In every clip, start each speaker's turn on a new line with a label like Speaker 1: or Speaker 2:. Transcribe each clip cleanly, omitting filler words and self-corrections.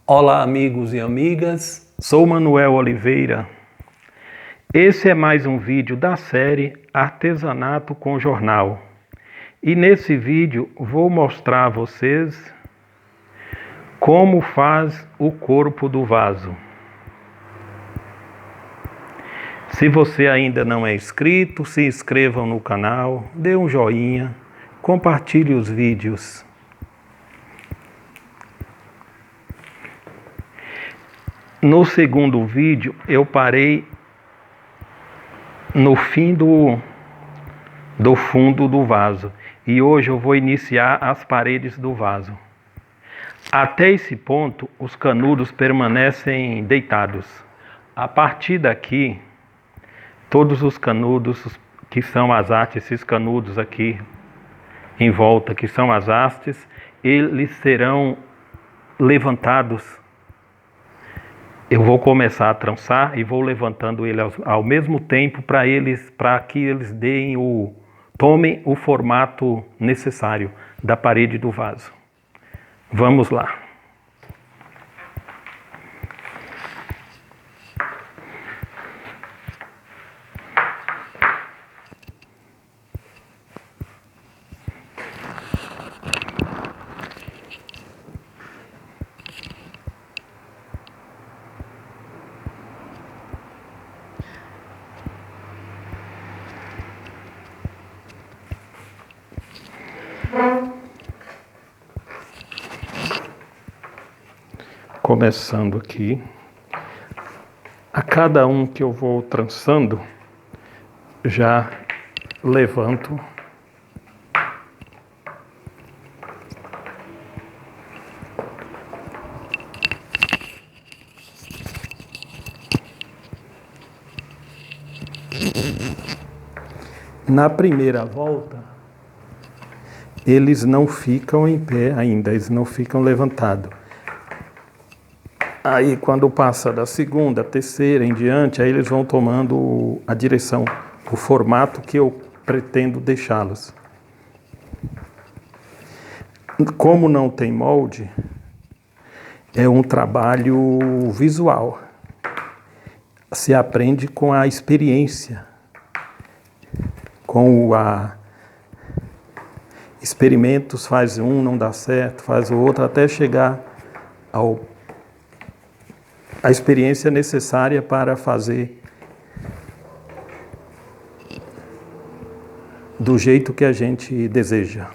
Speaker 1: Olá, amigos e amigas, sou Manuel Oliveira. Esse é mais um vídeo da série Artesanato com Jornal. E nesse vídeo vou mostrar a vocês como faz o corpo do vaso. Se você ainda não é inscrito, se inscreva no canal, dê um joinha, compartilhe os vídeos. No segundo vídeo eu parei no fim do fundo do vaso e hoje eu vou iniciar as paredes do vaso. Até esse ponto os canudos permanecem deitados. A partir daqui, todos os canudos que são as hastes, esses canudos aqui em volta que são as hastes, eles serão levantados. Eu vou começar a trançar e vou levantando ele ao mesmo tempo para que eles tomem o formato necessário da parede do vaso. Vamos lá. Começando aqui, a cada um que eu vou trançando, já levanto na primeira volta. Eles não ficam em pé ainda, eles não ficam levantados. Aí quando passa da segunda, terceira em diante, aí eles vão tomando a direção, o formato que eu pretendo deixá-los. Como não tem molde, é um trabalho visual. Se aprende com a experiência, experimentos, faz um, não dá certo, faz o outro, até chegar a experiência necessária para fazer do jeito que a gente deseja.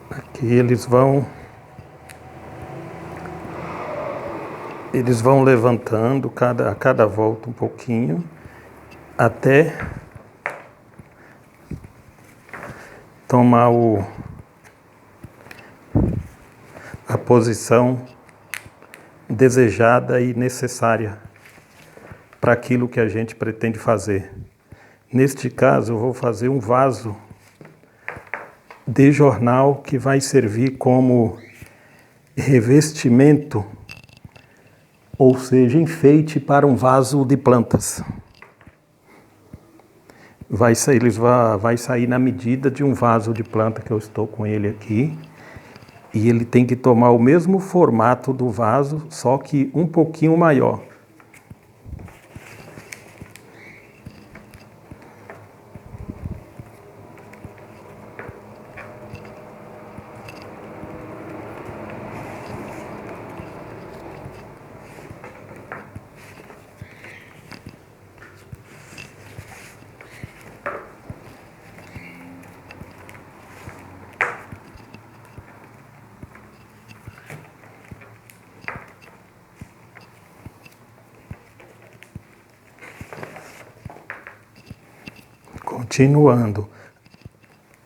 Speaker 1: Aqui eles vão levantando a cada volta um pouquinho, até tomar a posição desejada e necessária para aquilo que a gente pretende fazer. Neste caso, eu vou fazer um vaso de jornal que vai servir como revestimento, ou seja, enfeite para um vaso de plantas. Vai sair na medida de um vaso de planta que eu estou com ele aqui. E ele tem que tomar o mesmo formato do vaso, só que um pouquinho maior. Continuando,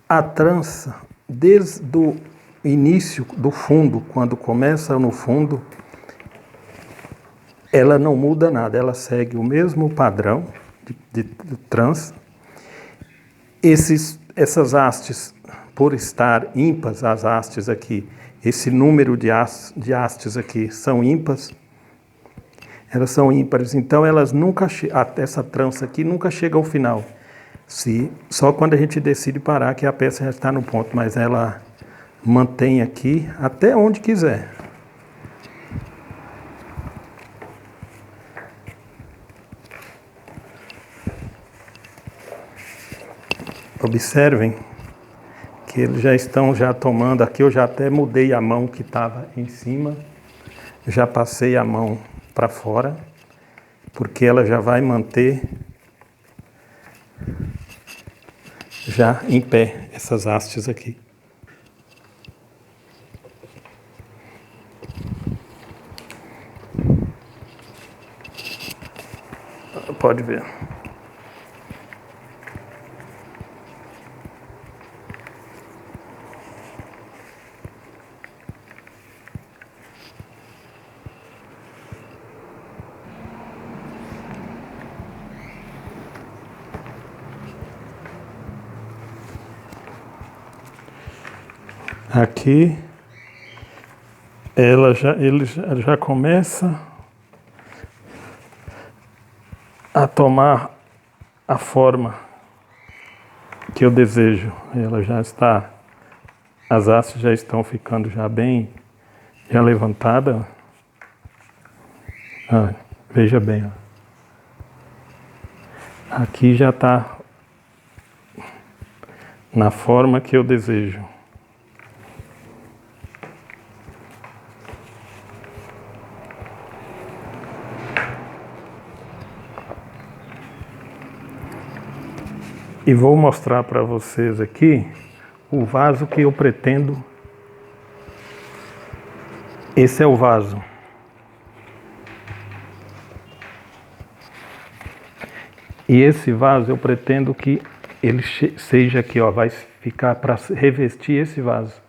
Speaker 1: a trança, desde o início do fundo, quando começa no fundo, ela não muda nada, ela segue o mesmo padrão de trans. Essas hastes, por estar ímpares, as hastes aqui, esse número de hastes aqui são ímpares, elas são ímpares, então elas nunca, essa trança aqui nunca chega ao final. Só quando a gente decide parar que a peça já está no ponto, mas ela mantém aqui até onde quiser. Observem que eles já estão tomando aqui, eu já até mudei a mão que estava em cima, já passei a mão para fora, porque ela já vai manter já em pé essas hastes aqui. Pode ver. Aqui ele já começa a tomar a forma que eu desejo. Ela já está, as hastes já estão ficando já bem, já levantada. Veja bem, aqui já está na forma que eu desejo. E vou mostrar para vocês aqui o vaso que eu pretendo. Esse é o vaso. E esse vaso eu pretendo que ele seja aqui, ó, vai ficar para revestir esse vaso.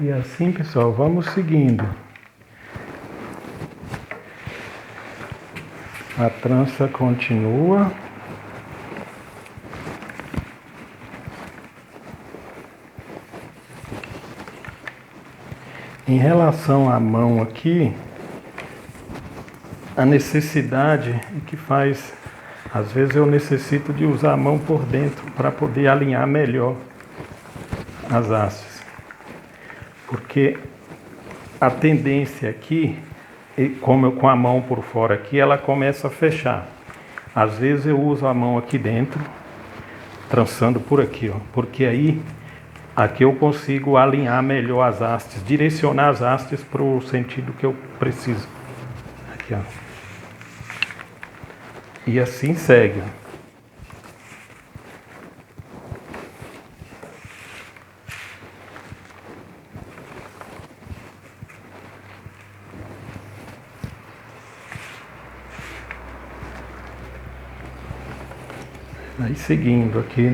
Speaker 1: E assim, pessoal, vamos seguindo. A trança continua. Em relação à mão aqui, a necessidade que faz, às vezes eu necessito de usar a mão por dentro para poder alinhar melhor as hastes. Porque a tendência aqui, como eu com a mão por fora aqui, ela começa a fechar. Às vezes eu uso a mão aqui dentro, trançando por aqui, ó, porque aí aqui eu consigo alinhar melhor as hastes, direcionar as hastes para o sentido que eu preciso. Aqui, ó. E assim segue. Aí seguindo aqui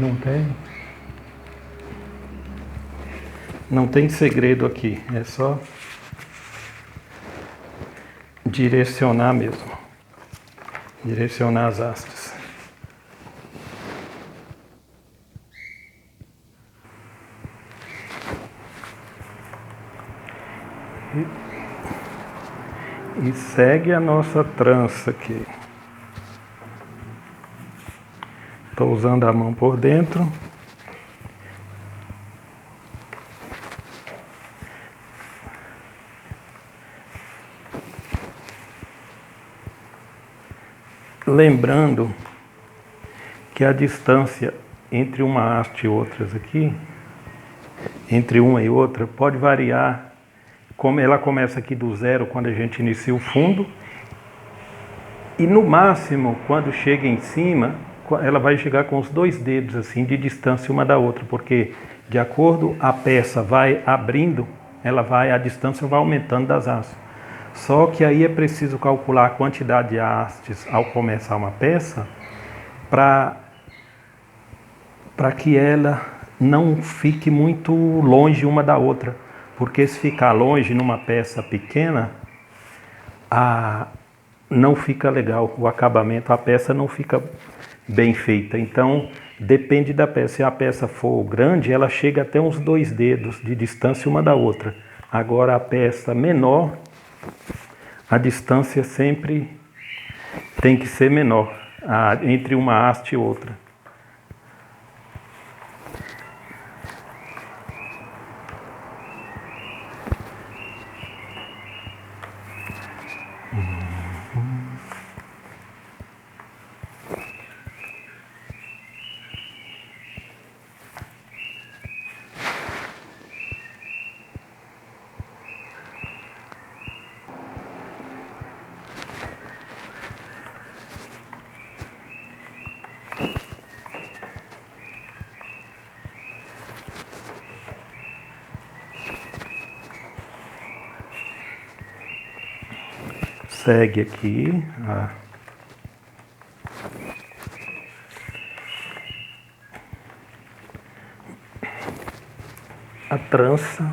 Speaker 1: não tem segredo aqui, é só direcionar mesmo, direcionar as hastes. E segue a nossa trança aqui. estou usando a mão por dentro. Lembrando que a distância entre uma haste e outras aqui, entre uma e outra, pode variar. Como ela começa aqui do zero quando a gente inicia o fundo, e no máximo, quando chega em cima, ela vai chegar com os 2 dedos assim de distância uma da outra, porque de acordo a peça vai abrindo, a distância vai aumentando das hastes. Só que aí é preciso calcular a quantidade de hastes ao começar uma peça para que ela não fique muito longe uma da outra. Porque se ficar longe numa peça pequena, não fica legal o acabamento, a peça não fica bem feita. Então depende da peça. Se a peça for grande, ela chega até uns 2 dedos de distância uma da outra. Agora a peça menor, a distância sempre tem que ser menor entre uma haste e outra. Segue aqui a trança.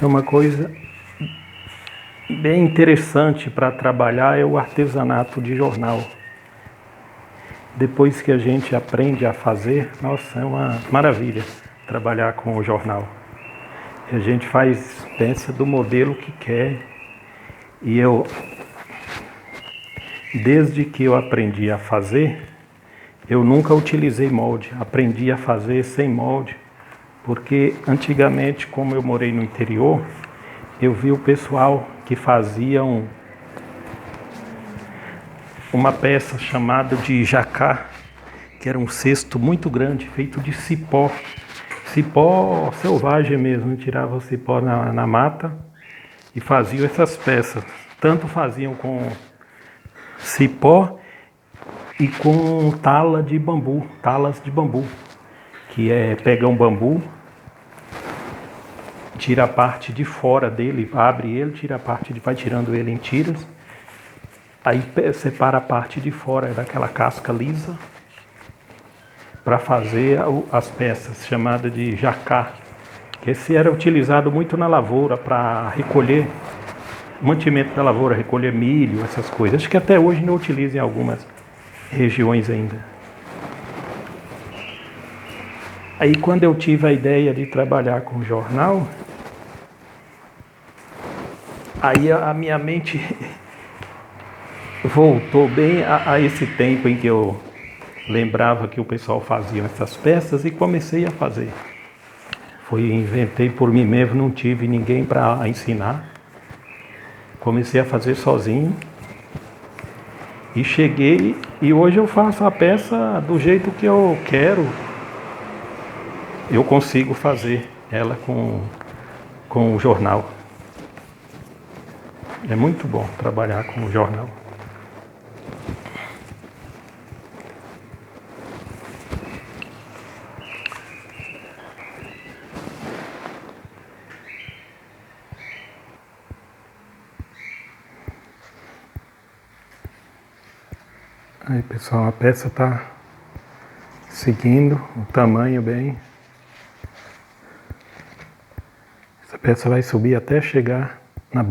Speaker 1: É uma coisa bem interessante para trabalhar é o artesanato de jornal. Depois que a gente aprende a fazer, nossa, é uma maravilha trabalhar com o jornal. A gente pensa do modelo que quer. E desde que eu aprendi a fazer, eu nunca utilizei molde. Aprendi a fazer sem molde, porque antigamente, como eu morei no interior, eu vi o pessoal que faziam uma peça chamada de jacá, que era um cesto muito grande, feito de cipó selvagem mesmo. Tirava o cipó na mata e faziam essas peças. Tanto faziam com cipó e com talas de bambu, que pega um bambu, tira a parte de fora dele, abre ele, tira a parte vai tirando ele em tiras. Aí separa a parte de fora daquela casca lisa para fazer as peças, chamadas de jacá. Esse era utilizado muito na lavoura para recolher mantimento da lavoura, recolher milho, essas coisas. Acho que até hoje não utiliza em algumas regiões ainda. Aí quando eu tive a ideia de trabalhar com jornal, aí a minha mente voltou bem a esse tempo em que eu lembrava que o pessoal fazia essas peças e comecei a fazer. Inventei por mim mesmo, não tive ninguém para ensinar. Comecei a fazer sozinho e cheguei, e hoje eu faço a peça do jeito que eu quero. Eu consigo fazer ela com o jornal. É muito bom trabalhar com o jornal. Aí pessoal, a peça está seguindo o tamanho bem. Essa peça vai subir até chegar na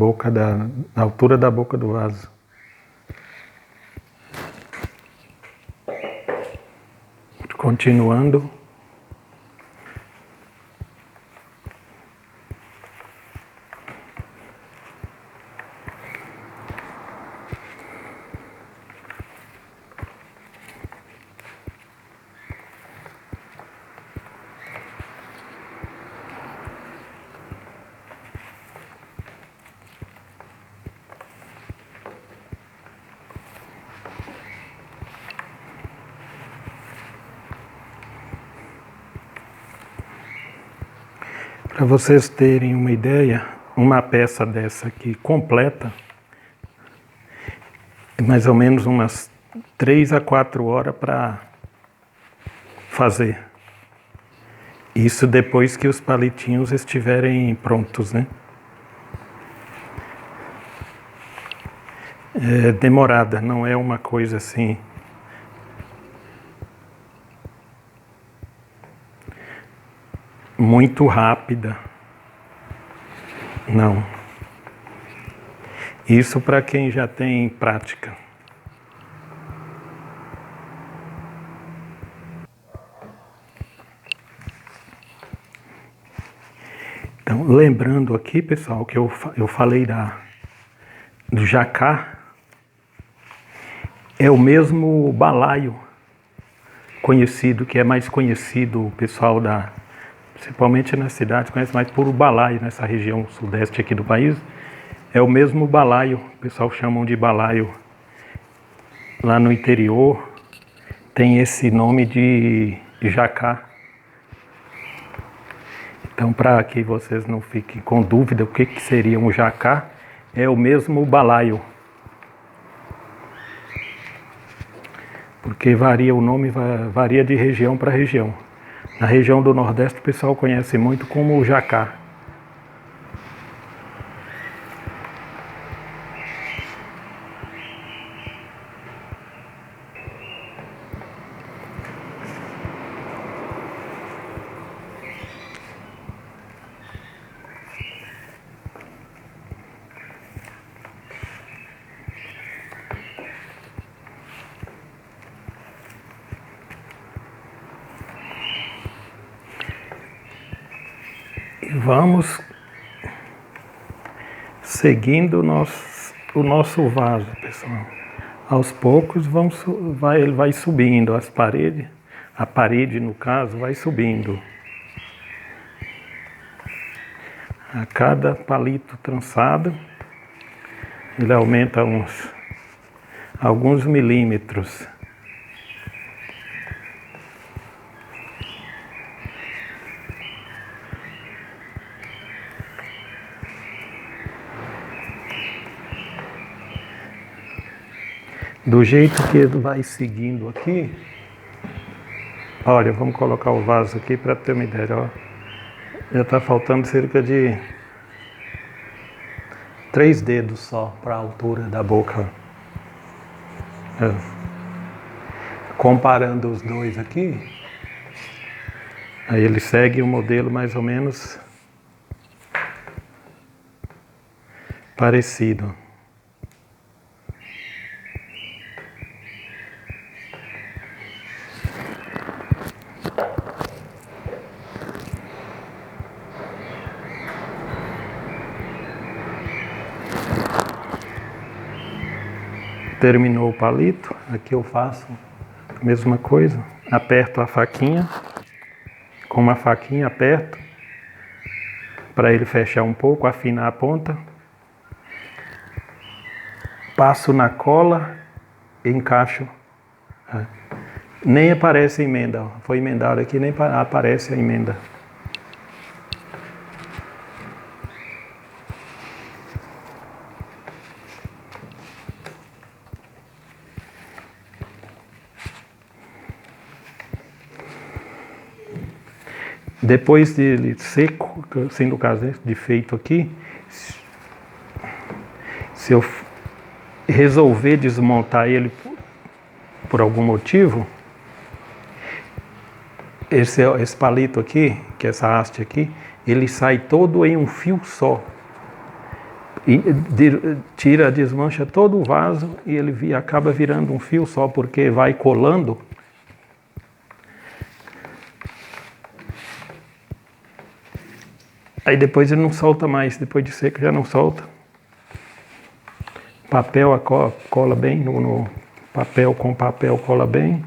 Speaker 1: altura da boca do vaso. Continuando. Para vocês terem uma ideia, uma peça dessa aqui completa, mais ou menos umas 3 a 4 horas para fazer. Isso depois que os palitinhos estiverem prontos, né? É demorada, não é uma coisa assim. Muito rápida. Não. Isso para quem já tem prática. Então, lembrando aqui, pessoal, que eu falei do jacá, é o mesmo balaio conhecido, que é mais conhecido, o pessoal principalmente nas cidades, conhece mais por balaio, nessa região sudeste aqui do país. É o mesmo balaio, o pessoal chamam de balaio. Lá no interior tem esse nome de jacá. Então, para que vocês não fiquem com dúvida o que seria um jacá, é o mesmo balaio. Porque varia o nome, varia de região para região. Na região do Nordeste o pessoal conhece muito como jacá. Vamos seguindo o nosso vaso, pessoal. Aos poucos ele vai subindo as paredes, a parede no caso vai subindo. A cada palito trançado, ele aumenta alguns milímetros. Do jeito que ele vai seguindo aqui, olha, vamos colocar o vaso aqui para ter uma ideia, ó. Já está faltando cerca de 3 dedos só para a altura da boca. Comparando os dois aqui, aí ele segue o modelo mais ou menos parecido. Terminou o palito, aqui eu faço a mesma coisa, aperto a faquinha, com uma faquinha aperto, para ele fechar um pouco, afinar a ponta, passo na cola e encaixo. Nem aparece a emenda, foi emendado aqui, nem aparece a emenda. Depois dele seco, assim no caso de feito aqui, se eu resolver desmontar ele por algum motivo, esse palito aqui, que é essa haste aqui, ele sai todo em um fio só. E desmancha todo o vaso e ele acaba virando um fio só, porque vai colando. Aí depois ele não solta mais, depois de seco já não solta. Papel cola bem, no papel com papel cola bem.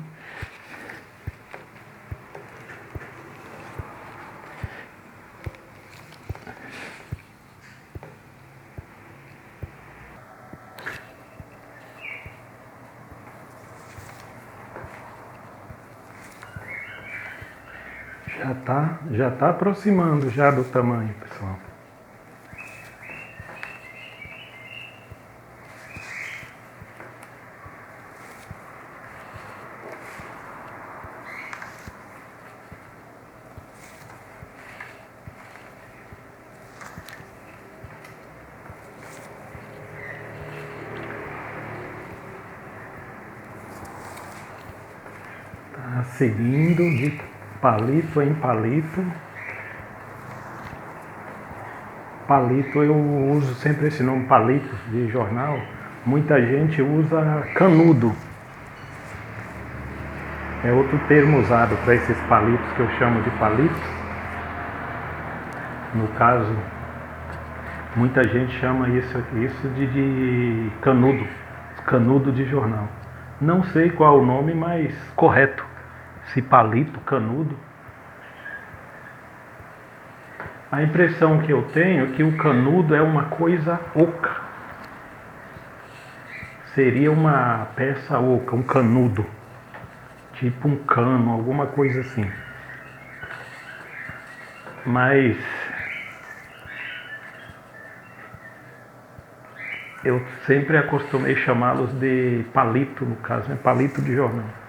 Speaker 1: Já tá aproximando já do tamanho, pessoal. Tá seguindo de palito em palito. Palito, eu uso sempre esse nome, palito de jornal. Muita gente usa canudo. É outro termo usado para esses palitos que eu chamo de palitos. No caso, muita gente chama isso de canudo, canudo de jornal. Não sei qual o nome mais correto, se palito, canudo. A impressão que eu tenho é que o canudo é uma coisa oca. Seria uma peça oca, um canudo. Tipo um cano, alguma coisa assim. Mas eu sempre acostumei chamá-los de palito, no caso, né? Palito de jornal.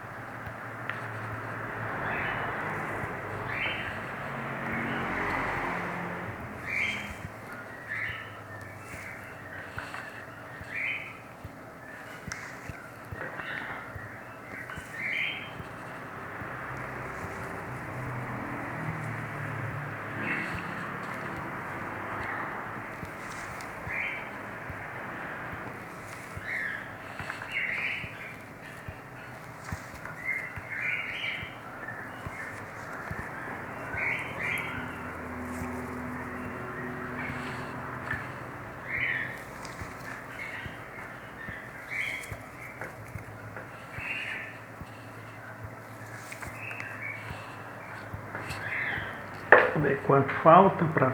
Speaker 1: Vamos ver quanto falta para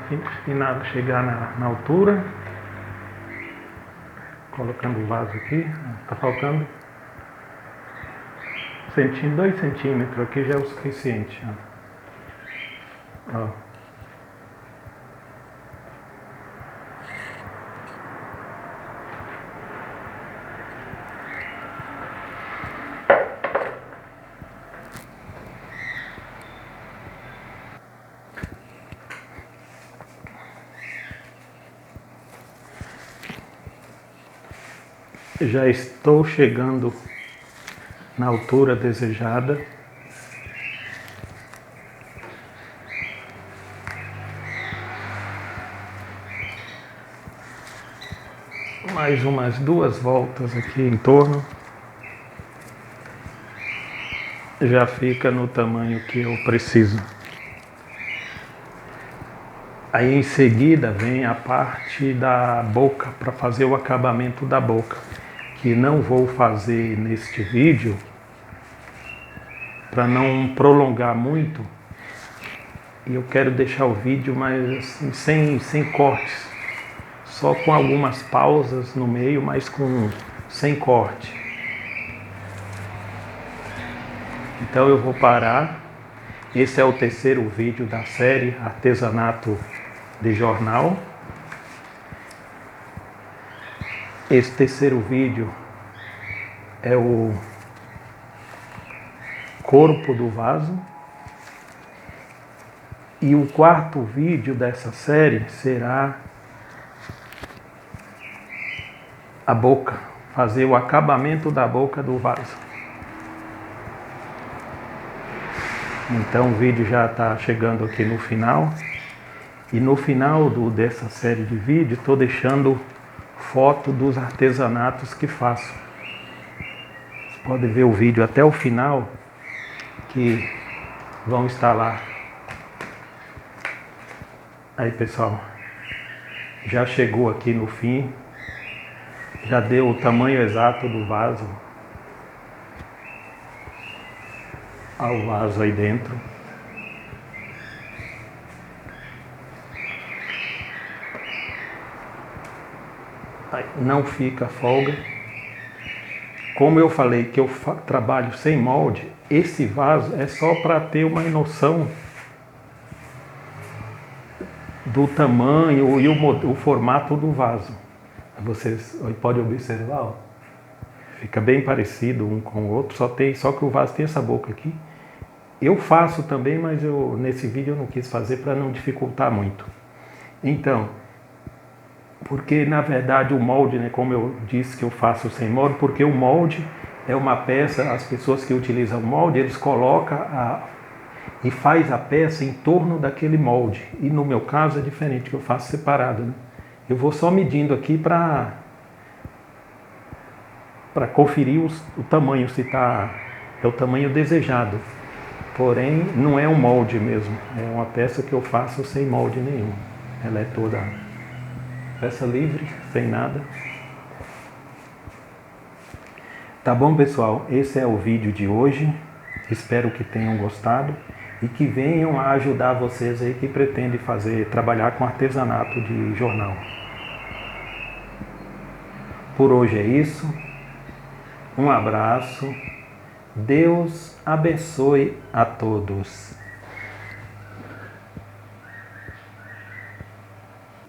Speaker 1: chegar na altura. Colocando o vaso aqui, está faltando 2 centímetros, aqui já é o suficiente. Ó. Já estou chegando na altura desejada. Mais umas 2 voltas aqui em torno. Já fica no tamanho que eu preciso. Aí em seguida vem a parte da boca, para fazer o acabamento da boca, que não vou fazer neste vídeo, para não prolongar muito. E eu quero deixar o vídeo mais assim, sem cortes, só com algumas pausas no meio, mas sem corte. Então eu vou parar. Esse é o 3º vídeo da série Artesanato de Jornal. Esse 3º vídeo é o corpo do vaso. E o 4º vídeo dessa série será a boca, fazer o acabamento da boca do vaso. Então o vídeo já está chegando aqui no final. E no final dessa série de vídeo estou deixando foto dos artesanatos que faço. Você pode ver o vídeo até o final, que vão estar lá. Aí pessoal, já chegou aqui no fim, já deu o tamanho exato do vaso. Olha o vaso aí dentro. Aí, não fica folga. Como eu falei que eu trabalho sem molde, esse vaso é só para ter uma noção do tamanho e o formato do vaso. Vocês podem observar, ó. Fica bem parecido um com o outro, só que o vaso tem essa boca aqui. Eu faço também, mas nesse vídeo eu não quis fazer para não dificultar muito. Então, porque na verdade o molde, né, como eu disse que eu faço sem molde, porque o molde é uma peça, as pessoas que utilizam o molde, eles colocam e faz a peça em torno daquele molde. E no meu caso é diferente, que eu faço separado, né? Eu vou só medindo aqui para conferir o tamanho, se é o tamanho desejado. Porém, não é um molde mesmo, é uma peça que eu faço sem molde nenhum. Ela é toda peça livre, sem nada. Tá bom, pessoal? Esse é o vídeo de hoje. Espero que tenham gostado e que venham a ajudar vocês aí que pretendem trabalhar com artesanato de jornal. Por hoje é isso. Um abraço. Deus abençoe a todos.